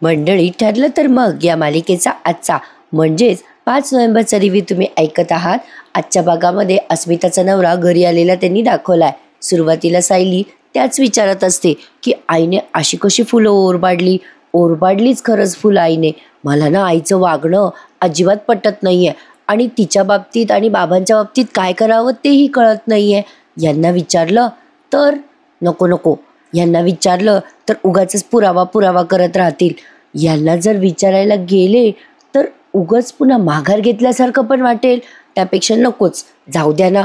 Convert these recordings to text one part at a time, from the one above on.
मंडळी, ठरलं तर मग या मालिकेचा आजचा म्हणजेच 5 नोव्हेंबरचा रिव्ह्यू तुम्ही ऐकत आहात. आजच्या भागामध्ये अस्मिताचा नवरा घरी आलेला त्यांनी दाखवलाय. सुरुवातीला सायली त्याच विचारत असते की आईने अशी कशी फुलं ओरबाडलीच खरंच फुलं आईने. मला ना आईचं वागणं अजिबात पटत नाहीये आणि तिच्या बाबतीत आणि बाबांच्या बाबतीत काय करावं तेही कळत नाहीये. यांना विचारलं तर नको नको, यांना विचारलं तर उगाच पुरावा करत राहतील. यांना जर विचारायला गेले तर उगाच पुन्हा माघार घेतल्यासारखं पण वाटेल. त्यापेक्षा नकोच, जाऊ द्या ना.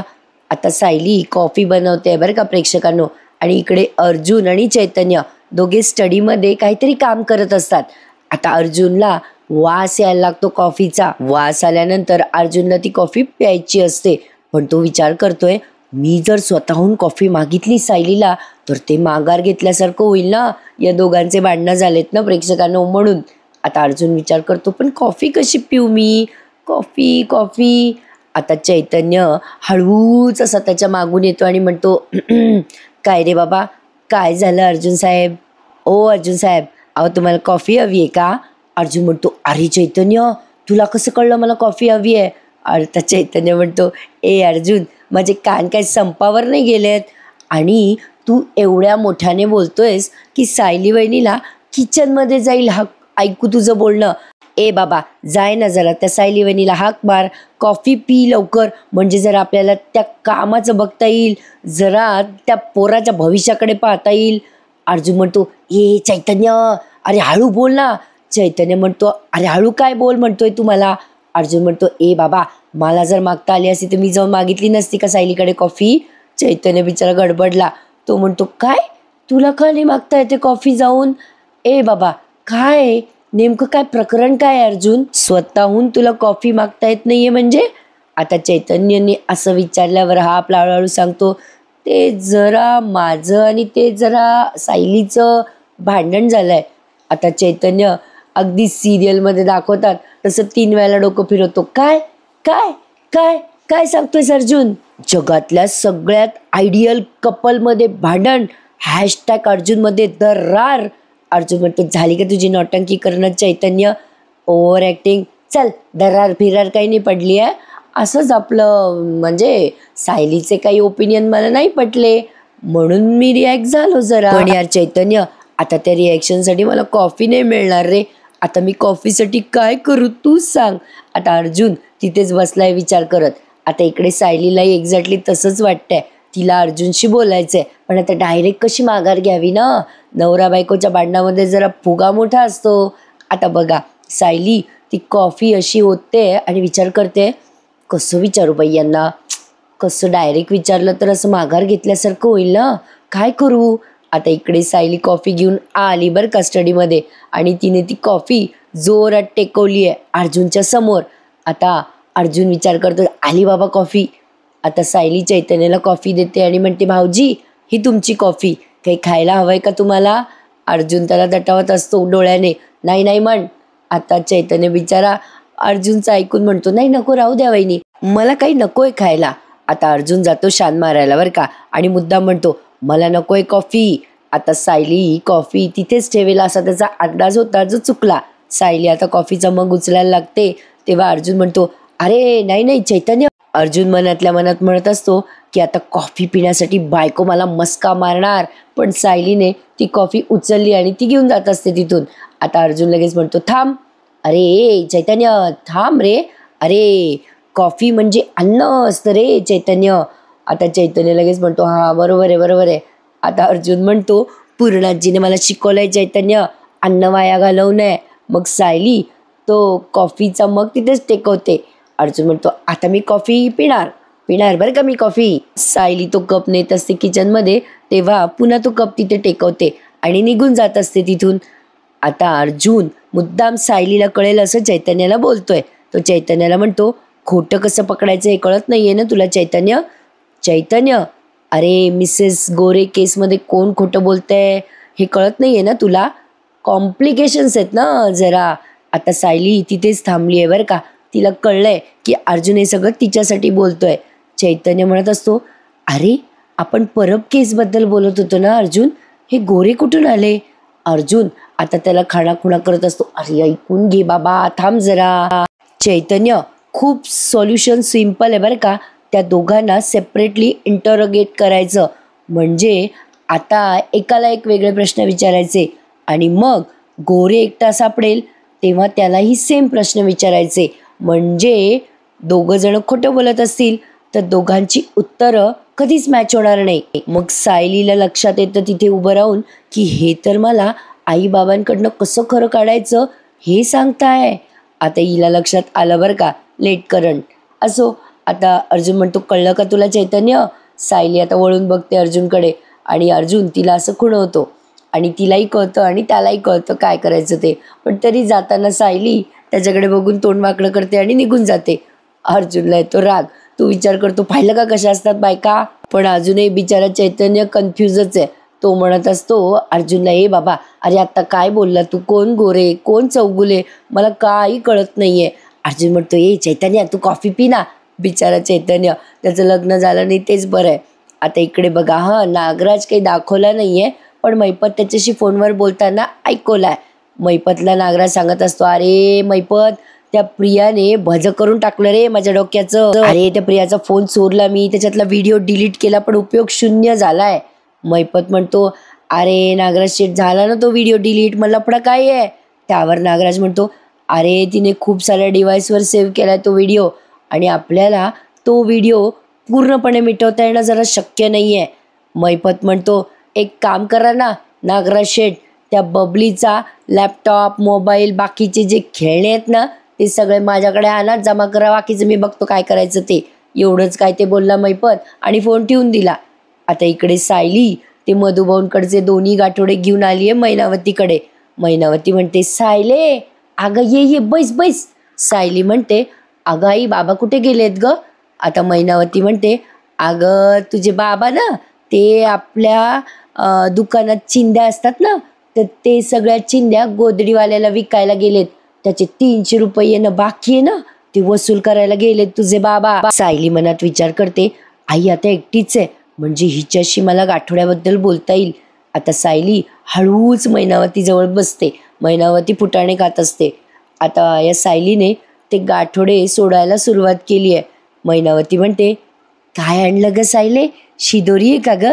आता सायली कॉफी बनवते बरं का प्रेक्षकांनो, आणि इकडे अर्जुन आणि चैतन्य दोघे स्टडीमध्ये काहीतरी काम करत असतात. आता अर्जुनला वास यायला लागतो कॉफीचा. वास आल्यानंतर अर्जुनला ती कॉफी प्यायची असते, पण तो विचार करतोय मी जर स्वतःहून कॉफी मागितली सायलीला तर ते माघार घेतल्यासारखं होईल ना. या दोघांचे भांडणं झालेत ना प्रेक्षकांनो, म्हणून आता अर्जुन विचार करतो पण कॉफी कशी पिऊ मी, कॉफी. आता चैतन्य हळूच असा त्याच्या मागून येतो आणि म्हणतो काय रे बाबा, काय झालं अर्जुन साहेब? ओ अर्जुन साहेब, अहो तुम्हाला कॉफी हवी आहे का? अर्जुन म्हणतो अरे चैतन्य, तुला कसं कळलं मला कॉफी हवी आहे? आता चैतन्य म्हणतो ए अर्जुन, माझे कान काय संपावर नाही गेलेत आणि तू एवढ्या मोठ्याने बोलतोयस की सायली वहिनीला किचनमध्ये जाईल ऐकू तुझं बोलणं. ए बाबा जाय ना, जरा त्या सायली वहिनीला हाक मार, कॉफी पी लवकर, म्हणजे जरा आपल्याला त्या कामाचं बघता येईल, जरा त्या पोराच्या भविष्याकडे पाहता येईल. अर्जुन म्हणतो ए चैतन्य, अरे हळू बोल ना. चैतन्य म्हणतो अरे हळू काय बोल म्हणतोय तू मला? अर्जुन म्हणतो ए बाबा, मला जर मागता आली असती तर मी जाऊन मागितली नसती का सायलीकडे कॉफी? चैतन्य बिचारा गडबडला. तो म्हणतो काय, तुला का नाही मागता येते कॉफी जाऊन? ए बाबा काय नेमकं काय प्रकरण काय अर्जुन? स्वतःहून तुला कॉफी मागता येत नाहीये म्हणजे? आता चैतन्यने असं विचारल्यावर हा आपला हळूहळू सांगतो ते जरा माझं आणि ते जरा सायलीचं भांडण झालंय. आता चैतन्य अगदी सिरियलमध्ये दाखवतात तसं 3 वेळेला डोकं फिरवतो. काय काय काय काय सांगतोयस अर्जुन? जगातल्या सगळ्यात आयडियल कपलमध्ये भांडण, हॅशटॅग अर्जुनमध्ये दरार. अर्जुन म्हणतो झाली का तुझी नौटंकी करणं चैतन्य, ओव्हर ॲक्टिंग. चल दरार फिरार काही नाही पडली आहे, असंच आपलं म्हणजे सायलीचे काही ओपिनियन मला नाही पटले म्हणून मी रिॲक्ट झालो जरा. पण यार चैतन्य, आता त्या रिॲक्शनसाठी मला कॉफी नाही मिळणार रे. आता मी कॉफीसाठी काय करू तू सांग. आता अर्जुन तिथेच बसलाय विचार करत. आता इकडे सायलीलाही एक्झॅक्टली तसंच वाटतंय, तिला अर्जुनशी बोलायचंय पण आता डायरेक्ट कशी माघार घ्यावी ना. नवरा बायकोच्या भांडणामध्ये जरा फुगा मोठा असतो. आता बघा सायली ती कॉफी अशी होते आणि विचार करते कसं विचारू बाई यांना, कसं डायरेक्ट विचारलं तर असं माघार घेतल्यासारखं होईल ना, काय करू. आता इकडे सायली कॉफी घेऊन आली बरं का स्टडीमध्ये, आणि तिने ती कॉफी जोरात टेकवली आहे अर्जुनच्या समोर. आता अर्जुन विचार करतो आली बाबा कॉफी. आता सायली चैतन्याला कॉफी देते आणि म्हणते भाऊजी ही तुमची कॉफी, काही खायला हवंय का तुम्हाला? अर्जुन त्याला दटावत असतो डोळ्याने, नाही म्हण. आता चैतन्य बिचारा अर्जुनचं ऐकून म्हणतो नाही नको, राहू द्या वहिनी, मला काही नकोय खायला. आता अर्जुन जातो शान मारायला बरं का, आणि मुद्दाम म्हणतो मला नकोय कॉफी. आता सायली कॉफी तिथेच ठेवेल असा त्याचा अंदाज होता जो चुकला. सायली आता कॉफीचा मग उचलायला लागते तेव्हा अर्जुन म्हणतो अरे नाही चैतन्य. अर्जुन मनातल्या मनात म्हणत असतो की आता कॉफी पिण्यासाठी बायको मला मस्का मारणार, पण सायलीने ती कॉफी उचलली आणि ती घेऊन जात असते तिथून. आता अर्जुन लगेच म्हणतो थांब, अरे चैतन्य थांब रे, अरे कॉफी म्हणजे अन्न असतं रे चैतन्य. आता चैतन्य लगेच म्हणतो हा बरोबर आहे. आता अर्जुन म्हणतो पूर्णाजीने मला शिकवलंय चैतन्य, अन्न वाया घालवू नये. मग सायली तो कॉफीचा मग तिथेच टेकवते. अर्जुन म्हणतो आता मी कॉफी पिणार बरं का मी कॉफी. सायली तो कप नेत असते किचनमध्ये तेव्हा पुन्हा तो कप तिथे टेकवते आणि निघून जात असते तिथून. आता अर्जुन मुद्दाम सायलीला कळेल असं चैतन्याला बोलतोय. तो चैतन्याला म्हणतो खोटं कसं पकडायचं हे कळत नाहीये ना तुला चैतन्य, अरे मिसेस गोरे केसमध्ये कोण खोटं बोलतंय हे कळत नाहीये ना तुला, कॉम्प्लिकेशन्स आहेत ना जरा. आता सायली तिथेच थांबली आहे बरं का, तिला कळलंय की अर्जुन हे सगळं तिच्यासाठी बोलतोय. चैतन्य म्हणत असतो अरे आपण परब केसबद्दल बोलत होतो ना अर्जुन, हे गोरे कुठून आले? अर्जुन आता त्याला खाणाखुणा करत असतो, अरे ऐकून घे बाबा, थांब जरा. चैतन्य खूप सोल्युशन सिम्पल आहे बरं का. त्या दोघांना सेपरेटली इंटरोगेट करायचं, म्हणजे आता एकाला एक वेगळे प्रश्न विचारायचे आणि मग गोरे एकटा सापडेल तेव्हा त्यालाही सेम प्रश्न विचारायचे. म्हणजे दोघं जण खोटं बोलत असतील तर दोघांची उत्तरं कधीच मॅच होणार नाही. मग सायलीला लक्षात येतं तिथे उभं राहून की हे तर मला आई बाबांकडनं कसं खरं काढायचं हे सांगताय. आता हिला लक्षात आलं बरं का, लेट करंट. असो, आता अर्जुन म्हणतो, कळलं का तुला चैतन्य? सायली आता वळून बघते अर्जुनकडे आणि अर्जुन तिला असं खुणवतो आणि तिलाही कळतं आणि त्यालाही कळतं काय करायचं ते. पण तरी जाताना सायली त्याच्याकडे बघून तोंड वाकडं करते आणि निघून जाते. अर्जुनला येतो राग. तो विचार करतो, पाहिलं का कशा असतात बायका. पण अजूनही बिचारा चैतन्य कन्फ्युजच आहे. तो म्हणत असतो अर्जुनला, ए बाबा, अरे आत्ता काय बोलला तू? कोण गोरे कोण चौगुले, मला काही कळत नाहीये. अर्जुन म्हणतो, ए चैतन्य तू कॉफी पी ना. बिचारा चैतन्य, त्याचं लग्न झालं नाही तेच बरं आहे. आता इकडे बघा, नागराज काही दाखवला नाहीये पण मैपत त्याच्याशी फोनवर बोलताना ऐकवलाय. मैपतला नागराज सांगत असतो, अरे मैपत, त्या प्रियाने भज करून टाकलं रे माझ्या डोक्याचं. अरे त्या प्रियाचा फोन चोरला मी, त्याच्यातला व्हिडिओ डिलीट केला पण उपयोग शून्य झालाय. मैपत म्हणतो, अरे नागराज शेठ, झाला ना तो व्हिडिओ डिलीट, मग लफडा काय आहे? त्यावर नागराज म्हणतो, अरे तिने खूप साऱ्या डिव्हाइसवर सेव्ह केलाय तो व्हिडिओ आणि आपल्याला तो व्हिडिओ पूर्णपणे मिटवता येणं जरा शक्य नाही आहे. मैपत म्हणतो, एक काम करा ना नागराज शेठ, त्या बबलीचा लॅपटॉप मोबाईल बाकीचे जे खेळणे आहेत ना ते सगळे माझ्याकडे आणा, जमा करा, बाकीचं मी बघतो काय करायचं ते. एवढंच काय ते बोलला मैपत आणि फोन ठेवून दिला. आता इकडे सायली ते मधुभाऊंकडचे दोन्ही गाठोडे घेऊन आली आहे मैनावतीकडे. मैनावती म्हणते, सायले अगं ये बैस बैस. सायली म्हणते, अगं आई बाबा कुठे गेलेत ग? आता मैनावती म्हणते, अगं तुझे बाबा ना ते आपल्या दुकानात चिंध्या असतात ना, तर ते सगळ्या चिंध्या गोदडीवाल्याला विकायला गेलेत. त्याचे 300 रुपये येणं बाकी आहे ना, ते वसूल करायला गेलेत तुझे बाबा. सायली मनात विचार करते, आई आता एकटीच आहे म्हणजे हिच्याशी मला गाठोड्याबद्दल बोलता येईल. आता सायली हळूच मैनावती जवळ बसते. मैनावती फुटाणे खात असते. आता या सायलीने ते गाठोडे सोडायला सुरुवात केली आहे. मैनावती म्हणते, काय आणलं ग सायले? शिदोरी आहे का ग?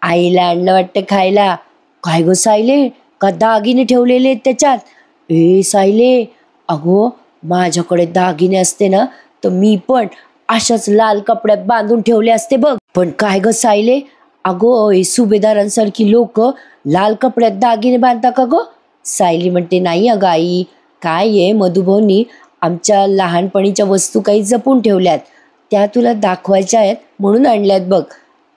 आईला आणलं वाटतं खायला. काय गो सायले, का दागिने ठेवलेले आहेत त्याच्यात? ए सायले, अगो माझ्याकडे दागिने असते ना तर मी पण अशाच लाल कपड्यात बांधून ठेवले असते बघ. पण काय ग सायले, अगो हे सुभेदारांसारखी लोक लाल कपड्यात दागिने बांधता का ग? सायली म्हणते, नाही अगं आई, काय आहे मधुभाऊंनी आमच्या लहानपणीच्या वस्तू काही जपून ठेवल्यात, त्या तुला दाखवायच्या आहेत म्हणून आणल्यात बघ.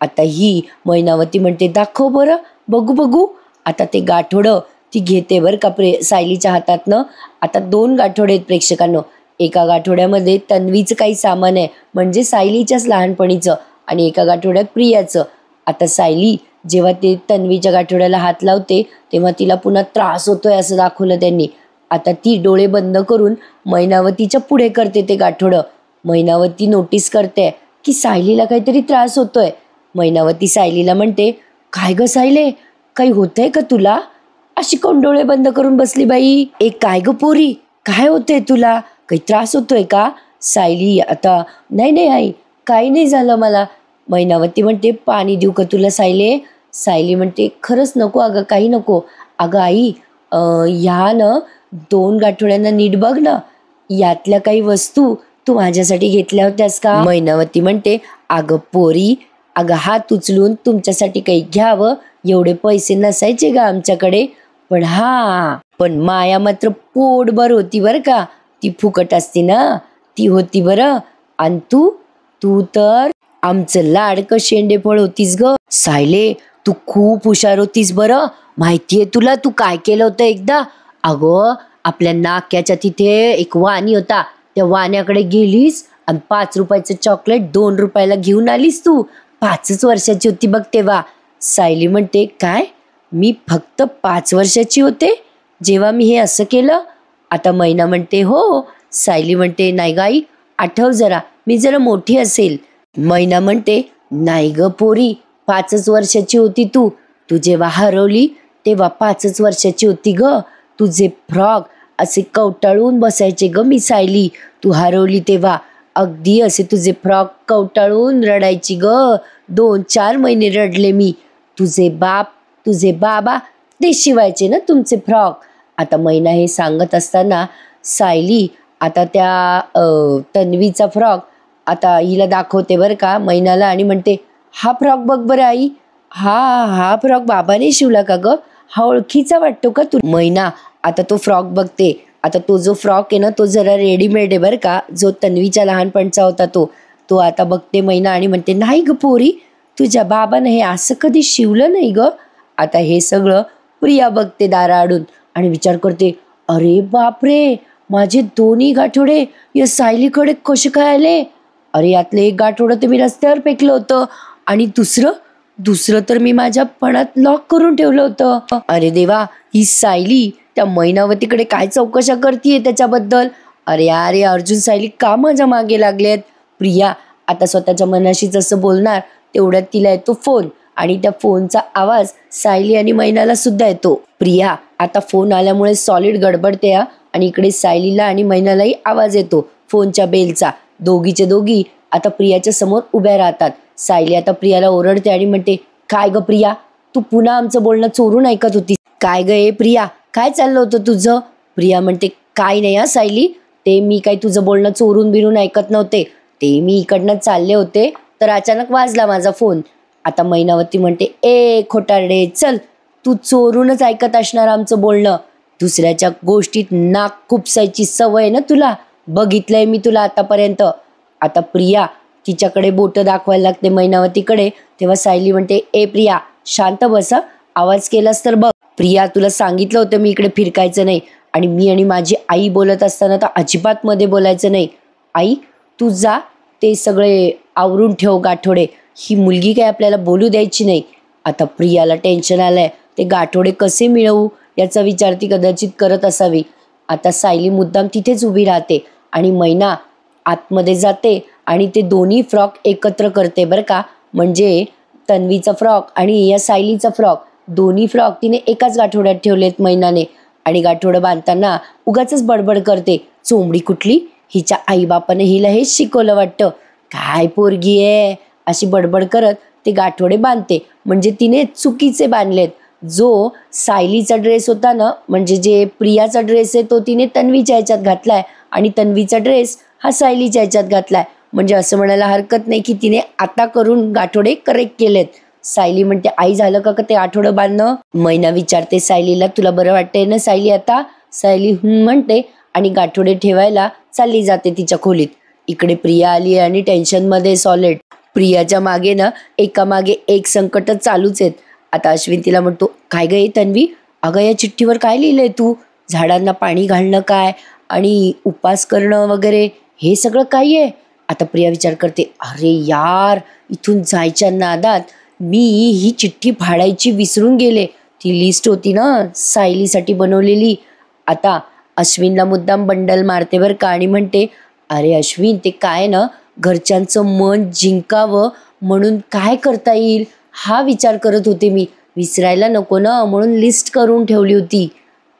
आता ही मैनावती म्हणते, दाखव बरं, बघू बघू. आता ते गाठोडं ती घेते बरं का सायलीच्या हातातनं. आता 2 गाठोडे आहेत प्रेक्षकांनो. एका गाठोड्यामध्ये तन्वीचं काही सामान आहे म्हणजे सायलीच्याच लहानपणीचं आणि एका गाठोड्यात प्रियाचं. आता सायली जेव्हा ते तन्वीच्या गाठोड्याला हात लावते तेव्हा तिला पुन्हा त्रास होतोय असं दाखवलं त्यांनी. आता ती डोळे बंद करून मैनावतीच्या पुढे करते ते गाठोडं. मैनावती नोटीस करते की सायलीला काहीतरी त्रास होतोय. मैनावती सायलीला म्हणते, काय ग सायले, काही होतंय का तुला? अशी कोण डोळे बंद करून बसली बाई? एक काय ग पोरी, काय होतंय तुला? काही त्रास होतोय का? सायली, आता नाही नाही आई, काही नाही झालं मला. मैनावती म्हणते, पाणी देऊ का तुला सायले? सायली म्हणते, खरंच नको अगं, काही नको. अगं आई, ह्या न 2 गाठोड्यांना नीट बघ ना, यातल्या काही वस्तू तू माझ्यासाठी घेतल्या होत्यास का? मैनावती म्हणते, अगं पोरी, अगं हात उचलून तुमच्यासाठी काही घ्यावं एवढे पैसे नसायचे का आमच्याकडे. पण माया मात्र पोटभर होती बरं का, ती फुकट असती ना ती होती बरं. आणि तू तर आमचं लाडकं शेंडेफळ होतीस ग. सायले, तू खूप हुशार होतीस बरं. माहितीये तुला तू काय केलं होतं एकदा? अगं आपल्या नाक्याच्या तिथे एक वाणी होता, त्या वाण्याकडे गेलीस आणि 5 रुपयाचं चॉकलेट 2 रुपयाला घेऊन आलीस तू. 5च वर्षाची होती बघ तेव्हा. सायली म्हणते, काय, मी फक्त 5 वर्षाची होते जेव्हा मी हे असं केलं? आता मैना म्हणते, हो. सायली म्हणते, नाही गाई, आठव जरा, मी जरा मोठी असेल. मैना म्हणते, नाही ग पोरी, 5च वर्षाची होती तू जेव्हा हरवली तेव्हा 5च वर्षाची होती ग. तुझे फ्रॉक असे कवटाळून बसायचे ग मी सायली, तू हरवली तेव्हा. अगदी असे तुझे फ्रॉक कवटाळून रडायची ग. 2-4 महिने रडले मी. तुझे बाबा ते शिवायचे ना तुमचे फ्रॉक. आता मैना हे सांगत असताना सायली आता त्या तन्वीचा फ्रॉक आता हिला दाखवते बरं का, मैनाला, आणि म्हणते, हा फ्रॉक बघ बरं आई, हा फ्रॉक बाबाने शिवला का ग, हा ओळखीचा वाटतो का तू. मैना आता तो फ्रॉक बघते. आता तो जो फ्रॉक आहे ना तो जरा रेडीमेड आहे बरं का, जो तन्वीच्या लहानपणचा होता तो आता बघते मैना आणि म्हणते, नाही ग पोरी, तुझ्या बाबाने हे असं कधी शिवलं नाही ग. आता हे सगळं प्रिया बघते दाराआडून आणि विचार करते, अरे बापरे, माझे दोन्ही गाठोडे या सायलीकडे कसे काय आले. अरे यातलं एक गाठोडं तर मी रस्त्यावर फेकलं होतं आणि दुसरं तर मी माझ्या पणात लॉक करून ठेवलं होतं. अरे देवा, ही सायली त्या मैनावतीकडे काय चौकशा करतीये त्याच्याबद्दल. अरे अर्जुन सायली का माझ्या मागे लागलेत. प्रिया आता स्वतःच्या मनाशीच असं बोलणार तेवढ्यात तिला येतो फोन आणि त्या फोनचा आवाज सायली आणि मैनाला सुद्धा येतो. प्रिया आता फोन आल्यामुळे सॉलिड गडबडते आणि इकडे सायलीला आणि मैनालाही आवाज येतो फोनच्या बेलचा. दोघीचे दोघी आता प्रियाच्या समोर उभ्या राहतात. सायली आता प्रियाला ओरडते आणि म्हणते, काय ग प्रिया, तू पुन्हा आमचं बोलणं चोरून ऐकत होती काय ग. ए प्रिया, काय चाललं होतं तुझं. प्रिया म्हणते, काय नाही सायली, ते मी काही तुझं बोलणं चोरून बिरून ऐकत नव्हते, ते मी इकडनं चालले होते तर अचानक वाजला माझा फोन. आता मैनावती म्हणते, ए खोटारडे, चल, तू चोरूनच ऐकत असणार आमचं बोलणं. दुसऱ्याच्या गोष्टीत नाक खुपसायची सवय ना तुला, बघितलंय मी तुला आतापर्यंत. आता प्रिया तिच्याकडे बोटं दाखवायला लागते मैनावतीकडे. तेव्हा सायली म्हणते, ए प्रिया शांत बसा, आवाज केलास तर बघ. प्रिया तुला सांगितलं होतं मी इकडे फिरकायचं नाही, आणि मी आणि माझी आई बोलत असताना तर अजिबात मध्ये बोलायचं नाही. आई तू जा, ते सगळे आवरून ठेव गाठोडे, ही मुलगी काय आपल्याला बोलू द्यायची नाही. आता प्रियाला टेन्शन आलंय, ते गाठोडे कसे मिळवू याचा विचार ती कदाचित करत असावी. आता सायली मुद्दाम तिथेच उभी राहते आणि मैना आतमध्ये जाते आणि ते दोन्ही फ्रॉक एकत्र करते बरं का. म्हणजे तन्वीचा फ्रॉक आणि या सायलीचा फ्रॉक, दोन्ही फ्रॉक तिने एकाच गाठोड्यात ठेवलेत मैनाने. आणि गाठोडं बांधताना उगाचच बडबड करते, चोंबडी कुठली, हिच्या आईबापाने हिला हेच शिकवलं वाटतं, काय पोरगी आहे, अशी बडबड करत ते गाठोडे बांधते. म्हणजे तिने चुकीचे बांधलेत. जो सायलीचा ड्रेस होता ना, म्हणजे जे प्रियाचा ड्रेस आहे तो तिने तन्वीच्या ह्याच्यात घातलाय आणि तन्वीचा ड्रेस हा सायलीच्या ह्याच्यात घातलाय. म्हणजे असं म्हणायला हरकत नाही की तिने आता करून गाठोडे करेक्ट केलेत. सायली म्हणते, आई झालं का ते आठवडं बांधणं. मैना विचारते सायलीला, तुला बरं वाटतंय ना सायली आता. सायली म्हणते आणि गाठोडे ठेवायला चालली जाते तिच्या खोलीत. इकडे प्रिया आली आणि टेन्शनमध्ये सॉलिड. प्रियाच्या मागे ना एकामागे एक संकट चालूच आहेत. आता अश्विन तिला म्हणतो, काय ग तन्वी, अगं या चिठ्ठीवर काय लिहिलंय तू, झाडांना पाणी घालणं काय आणि उपास करणं वगैरे हे सगळं काय आहे. आता प्रिया विचार करते, अरे यार, इथून जायच्या नादात मी ही चिठ्ठी फाडायची विसरून गेले. ती लिस्ट होती ना सायलीसाठी बनवलेली. आता अश्विनला मुद्दाम बंडल मारते बरं का आणि म्हणते, अरे अश्विन, ते काय ना घरच्यांचं मन जिंकावं म्हणून काय करता येईल हा विचार करत होते मी, विसरायला नको ना म्हणून लिस्ट करून ठेवली होती.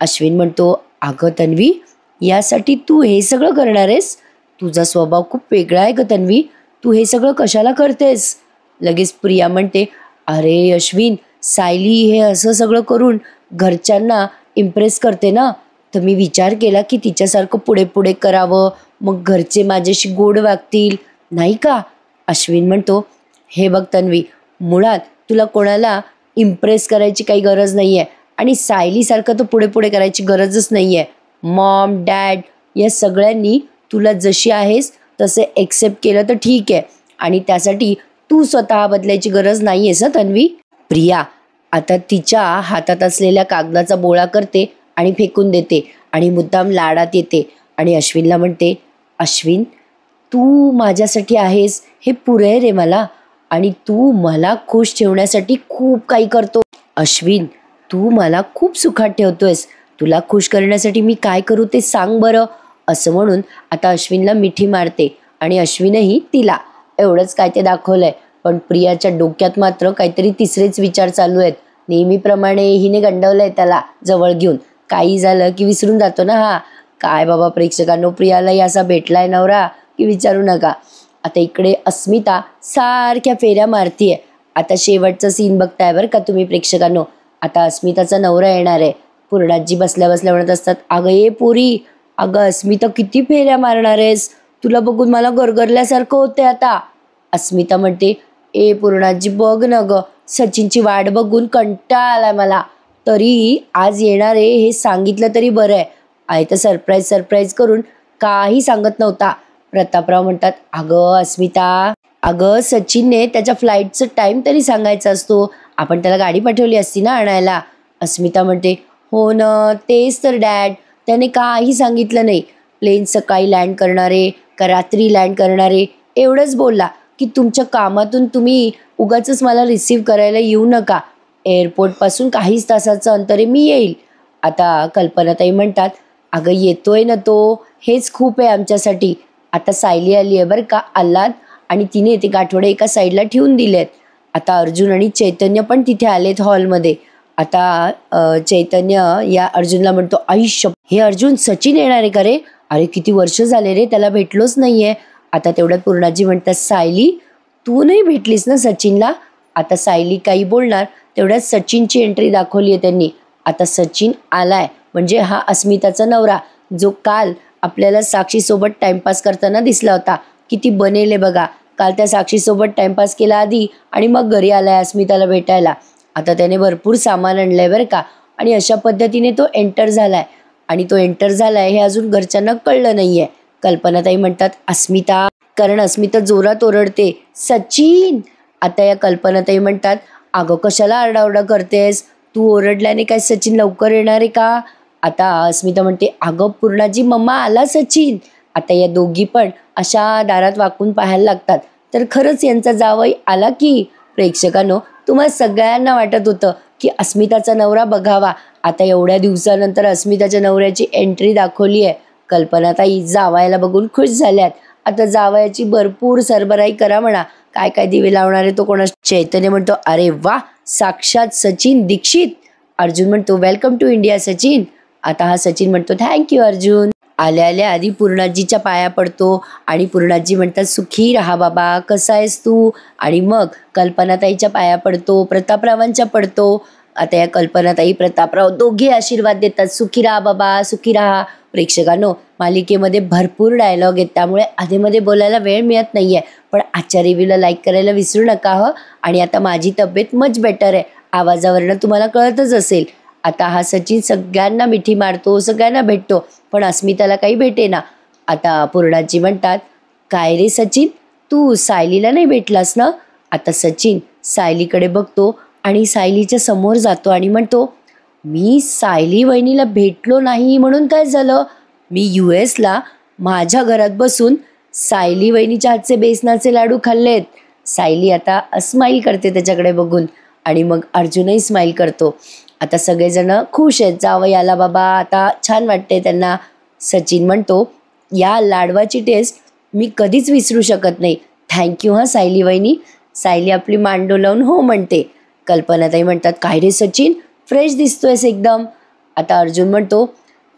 अश्विन म्हणतो, अगं तन्वी, यासाठी तू हे सगळं करणार आहेस, तुझा स्वभाव खूप वेगळा आहे ग तन्वी, तू हे सगळं कशाला करतेस. लगेच प्रिया म्हणते, अरे अश्विन, सायली हे असं सगळं करून घरच्यांना इम्प्रेस करते ना, तर मी विचार केला की तिच्यासारखं पुढे पुढे करावं, मग घरचे माझ्याशी गोड वागतील नाही का. अश्विन म्हणतो, हे बघ तन्वी, मुळात तुला कोणाला इम्प्रेस करायची काही गरज नाही आहे आणि सायलीसारखं तर पुढे पुढे करायची गरजच नाही आहे. मॉम डॅड या सगळ्यांनी तुला जशी आहेस तसे एक्सेप्ट केलं तर ठीक आहे, आणि त्यासाठी तू स्वतः बदलायची गरज नाही आहेस तन्वी. प्रिया आता तिच्या हातात असलेल्या कागदाचा बोळा करते आणि फेकून देते आणि मुद्दाम लाडात येते आणि अश्विनला म्हणते, अश्विन, तू माझ्यासाठी आहेस हे पुरे रे मला, आणि तू मला खुश ठेवण्यासाठी खूप काही करतो. अश्विन, तू मला खूप सुखात ठेवतोयस, तुला खुश करण्यासाठी मी काय करू ते सांग बरं. असं म्हणून आता अश्विनला मिठी मारते आणि अश्विनही तिला. एवढंच काय ते दाखवलंय, पण प्रियाच्या डोक्यात मात्र काहीतरी तिसरेच विचार चालू आहेत. नेहमीप्रमाणे हिने गंडवलंय त्याला जवळ घेऊन. काही झालं की विसरून जातो ना हा. काय बाबा प्रेक्षकांनो, प्रियालाही असा भेटलाय नवरा की विचारू नका. आता इकडे अस्मिता सारख्या फेऱ्या मारतीये. आता शेवटचा सीन बघताय बरं का तुम्ही प्रेक्षकांनो. आता अस्मिताचा नवरा येणार आहे. पूर्णाजी बसल्या बसल्या म्हणत असतात, अगं ये पोरी, अगं अस्मिता किती फेऱ्या मारणार आहेस, तुला बघून मला गरगरल्यासारखं होते आता. अस्मिता म्हणते, ए पूर्णाजी बघ ना ग, सचिनची वाट बघून कंटाळा आलाय मला. तरी आज येणार आहे हे सांगितलं तरी बरं आहे. आहे तर सरप्राईज करून काही सांगत नव्हता. प्रतापराव म्हणतात, अगं अस्मिता, अगं सचिनने त्याच्या फ्लाईटचं टाईम तरी सांगायचा असतो, आपण त्याला गाडी पाठवली असती ना आणायला. अस्मिता म्हणते, हो ना तेच तर डॅड, त्याने काही सांगितलं नाही. प्लेन सकाळी लँड करणारे का रात्री लँड करणारे एवढंच बोलला की तुमच्या कामातून तुम्ही उगाचच मला रिसीव्ह करायला येऊ नका. एअरपोर्टपासून काहीच तासाचं अंतर आहे, मी येईल. आता कल्पनाताई म्हणतात, अगं येतोय ना तो, हेच खूप आहे आमच्यासाठी. आता सायली आली आहे बरं का आल्हाद, आणि तिने ते गाठोडे एका साईडला ठेवून दिलेत. आता अर्जुन आणि चैतन्य पण तिथे आलेत हॉलमध्ये. आता चैतन्य या अर्जुनला म्हणतो, आयुष्य हे अर्जुन सचिन येणार आहे का रे? अरे किती वर्ष झाले रे त्याला भेटलोच नाहीये. आता तेवढ्यात पूर्णाजी म्हणतात, सायली तू नाही भेटलीस ना सचिनला? आता सायली काही बोलणार तेवढ्यात सचिनची एंट्री दाखवली आहे त्यांनी. आता सचिन आलाय म्हणजे हा अस्मिताचा नवरा, जो काल आपल्याला साक्षीसोबत टाइमपास करताना दिसला होता. किती बनेले बघा, काल त्या साक्षीसोबत टाइमपास केला आधी आणि मग घरी आलाय अस्मिताला भेटायला. आता त्याने भरपूर सामान आणलंय बरं का, आणि अशा पद्धतीने तो एंटर झालाय. आणि तो एंटर झालाय हे अजून घरच्यांना कळलं नाहीये. कल्पनाताई म्हणतात, अस्मिता, कारण अस्मिता जोरात ओरडते, सचिन. आता या कल्पनाताई म्हणतात, अगं कशाला आरडाओरडा करतेस, तू ओरडल्याने काय सचिन लवकर येणार आहे का? आता अस्मिता म्हणते, अगं पूर्णाजी मम्मा आला सचिन. आता या दोघी पण अशा दारात वाकून पाहायला लागतात. तर खरंच यांचा जावई आला की. प्रेक्षकांनो, तुम्हाला सगळ्यांना वाटत होतं की अस्मिताचा नवरा बघावा. आता एवढ्या दिवसानंतर अस्मिताच्या नवऱ्याची एंट्री दाखवली आहे. कल्पनाताई जावयाला बघून खुश झाल्यात. आता जावयाची भरपूर सरबराई करा म्हणा. काय काय दिवे लावणार आहे तो कोणा? चैतन्य म्हणतो, अरे वा, साक्षात सचिन दीक्षित. अर्जुन म्हणतो, वेलकम टू इंडिया सचिन. आता हा सचिन म्हणतो, थँक्यू अर्जुन. आल्या आल्या आधी पूर्णाजीच्या पाया पडतो आणि पूर्णाजी म्हणतात, सुखी राहा बाबा, कसा आहेस तू? आणि मग कल्पनाताईच्या पाया पडतो, प्रतापरावांच्या पडतो. आता या कल्पनाताई प्रतापराव दोघे आशीर्वाद देतात, सुखी राहा बाबा, सुखी राहा. प्रेक्षकांनो, मालिकेमध्ये भरपूर डायलॉग आहेत, त्यामुळे आधीमध्ये बोलायला वेळ मिळत नाहीये. पण आजच्या रिव्ह्यूला लाईक करायला विसरू नका हं. आणि आता माझी तब्येत मच बेटर आहे, आवाजावरनं तुम्हाला कळतच असेल. आता हा सचिन सगळ्यांना मिठी मारतो, सगळ्यांना भेटतो, पण अस्मिताला काही भेटेना. आता पूर्णाजी म्हणतात, काय रे सचिन, तू सायलीला नाही भेटलास ना? आता सचिन सायलीकडे बघतो आणि सायलीच्या समोर जातो आणि म्हणतो, मी सायली वहिनीला भेटलो नाही म्हणून काय झालं? मी US ला माझ्या घरात बसून सायली वहिनीच्या हातचे बेसनाचे लाडू खाल्लेत. सायली आता स्माईल करते त्याच्याकडे बघून, आणि मग अर्जुनही स्माईल करतो. आता सगळेजण खुश आहेत, जावई आला बाबा, आता छान वाटते त्यांना. सचिन म्हणतो, या लाडवाची टेस्ट मी कधीच विसरू शकत नाही, थँक्यू हां सायली वहिनी. सायली आपली मांडो लावून हो म्हणते. कल्पनाताई म्हणतात, काय रे सचिन, फ्रेश दिसतोयस एकदम. आता अर्जुन म्हणतो,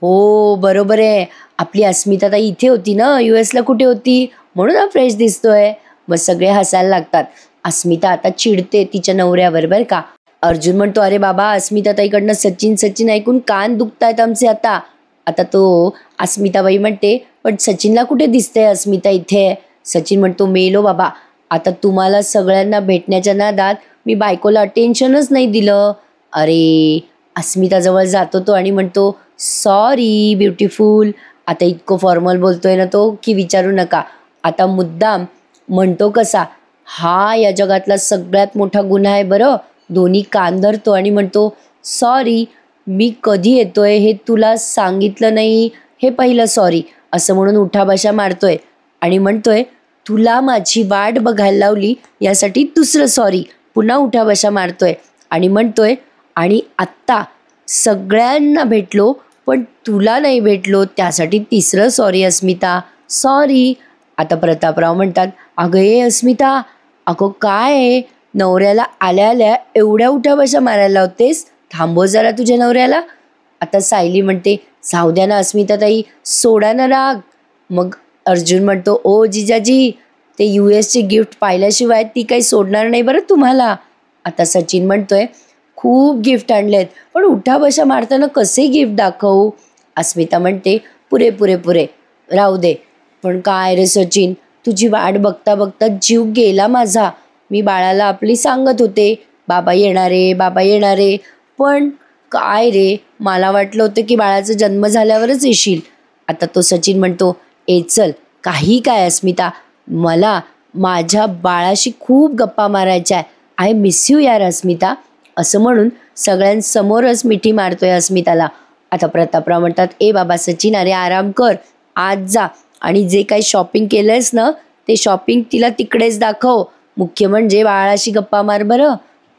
हो बरोबर आहे, आपली अस्मिताताई इथे होती ना, US ला कुठे होती, म्हणून हा फ्रेश दिसतोय. मग सगळे हसायला लागतात. अस्मिता आता चिडते तिच्या नवऱ्यावर बरं का. अर्जुन म्हणतो, अरे बाबा, अस्मिताताईकडनं सचिन सचिन ऐकून कान दुखतायत आमचे आता. आता तो अस्मिताबाई म्हणते, पण सचिनला कुठे दिसतंय अस्मिता इथे? सचिन म्हणतो, मेलो बाबा, आता तुम्हाला सगळ्यांना भेटण्याच्या नादात मी बायकोला अटेन्शनच नाही दिलं. अरे, अस्मिताजवळ जातो तो आणि म्हणतो, सॉरी ब्युटिफुल. आता इतकं फॉर्मल बोलतोय ना तो की विचारू नका. आता मुद्दाम म्हणतो कसा, हा या जगातला सगळ्यात मोठा गुन्हा आहे बरं. दोन्ही कान धरतो आणि म्हणतो, सॉरी, मी कधी येतोय हे तुला सांगितलं नाही, हे पहिलं सॉरी, असं म्हणून उठाबशा मारतोय आणि म्हणतोय, तुला माझी वाट बघायला लावली यासाठी दुसरं सॉरी. पुन्हा उठाबशा मारतोय आणि म्हणतोय, आणि आत्ता सगळ्यांना भेटलो पण तुला नाही भेटलो त्यासाठी तिसरं सॉरी अस्मिता, सॉरी. आता प्रतापराव म्हणतात, अगं ये अस्मिता, अगं काय आहे, नवऱ्याला आल्या आल्या एवढ्या उठ्या बशा मारायला होतेस, थांबव जरा तुझ्या नवऱ्याला. आता सायली म्हणते, जाऊ द्या ना अस्मिताताई, सोडा ना राग. मग अर्जुन म्हणतो, ओ जिजाजी, ते US चे गिफ्ट पाहिल्याशिवाय ती काही सोडणार नाही बरं तुम्हाला. आता सचिन म्हणतोय, खूप गिफ्ट आणलेत, पण उठा बशा मारताना कसे गिफ्ट दाखवू. अस्मिता म्हणते, पुरे पुरे पुरे राहू दे. पण काय रे सचिन, तुझी वाट बघता बघता जीव गेला माझा. मी बाळाला आपली सांगत होते, बाबा येणारे बाबा येणारे, पण काय रे, मला वाटलं होतं की बाळाचा जन्म झाल्यावरच येशील. आता तो सचिन म्हणतो, ए चल, काही काय अस्मिता, मला माझ्या बाळाशी खूप गप्पा मारायच्या आहे. आय मिस यू यार अस्मिता. असं म्हणून सगळ्यांसमोरच मिठी मारतोय अस्मिताला. आता प्रतापराव म्हणतात, ए बाबा सचिन, अरे आराम कर, आज जा आणि जे काही शॉपिंग केलंयस ना ते शॉपिंग तिला तिकडेच दाखव. मुख्य म्हणजे बाळाशी गप्पा मार बरं.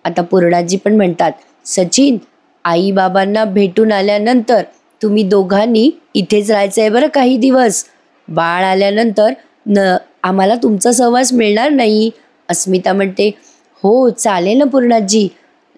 आता पूर्णाजी पण म्हणतात, सचिन, आई बाबांना भेटून आल्यानंतर तुम्ही दोघांनी इथेच राहायचं आहे बरं काही दिवस. बाळ आल्यानंतर आम्हाला तुमचा सहवास मिळणार नाही. अस्मिता म्हणते, हो चालेल ना पूर्णाजी.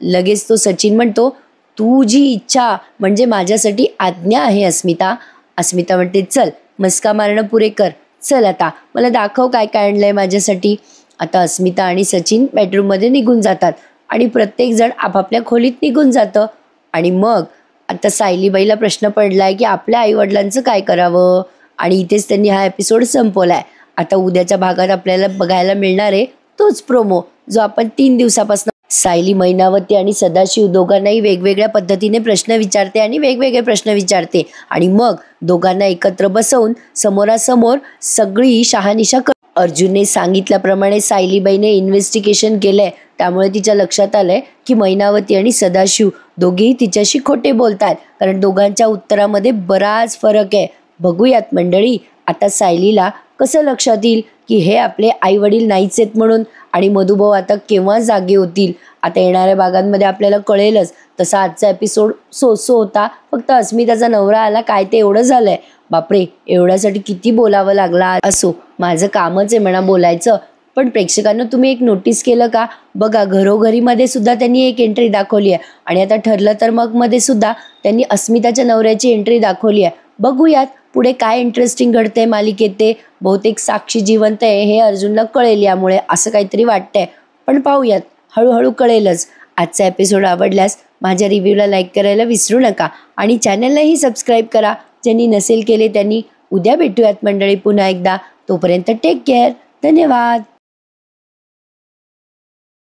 लगेच तो सचिन म्हणतो, तुझी इच्छा म्हणजे माझ्यासाठी आज्ञा आहे अस्मिता. अस्मिता म्हणते, चल मस्का मारणं पुरे कर, चल आता मला दाखव काय काय आणलंय माझ्यासाठी. आता अस्मिता आणि सचिन बेडरूममध्ये निघून जातात आणि प्रत्येकजण आपापल्या खोलीत निघून जातं. आणि मग आता सायलीबाईला प्रश्न पडलाय की आपल्या आईवडिलांचं काय करावं, आणि इथेच त्यांनी हा एपिसोड संपवलाय. आता उद्याच्या भागात आपल्याला बघायला मिळणार आहे तोच प्रोमो जो आपण 3 दिवसापासून. सायली मैनावती आणि सदाशिव दोघांनाही वेगवेगळ्या पद्धतीने प्रश्न विचारते आणि वेगवेगळे प्रश्न विचारते आणि मग दोघांना एकत्र बसवून समोरासमोर सगळी शहानिशा अर्जुनने सांगितल्याप्रमाणे सायलीबाईने इन्व्हेस्टिगेशन केलंय, त्यामुळे तिच्या लक्षात आलंय की मैनावती आणि सदाशिव दोघेही तिच्याशी खोटे बोलतात, कारण दोघांच्या उत्तरामध्ये बराच फरक आहे. बघूयात मंडळी आता सायलीला कसं लक्षात येईल की हे आपले आई वडील नाहीच आहेत म्हणून, आणि मधुभाऊ आता केव्हा जागे होतील. आता येणाऱ्या भागांमध्ये आपल्याला कळेलच. तसा आजचा एपिसोड सो होता, फक्त अस्मिताचा नवरा आला काय ते एवढं झालंय. बापरे, एवढ्यासाठी किती बोलावं लागला. असो, माझं कामच आहे म्हणा बोलायचं. पण प्रेक्षकांना तुम्ही एक नोटीस केलं का, बघा घरोघरीमध्ये सुद्धा त्यांनी एक एंट्री दाखवली आहे आणि आता ठरलं तर मग मध्ये सुद्धा त्यांनी अस्मिताच्या नवऱ्याची एंट्री दाखवली आहे. बघूयात पुढे काय इंटरेस्टिंग घडतंय मालिकेत ते. बहुतेक साक्षी जिवंत आहे हे अर्जुनला कळेल यामुळे, असं काहीतरी वाटतंय. पण पाहूयात, हळूहळू कळेलच. आजचा एपिसोड आवडल्यास माझ्या रिव्ह्यूला लाईक करायला विसरू नका आणि चॅनललाही सबस्क्राईब करा ज्यांनी नसेल केले त्यांनी. उद्या भेटूयात मंडळी पुन्हा एकदा. तोपर्यंत टेक केअर. धन्यवाद.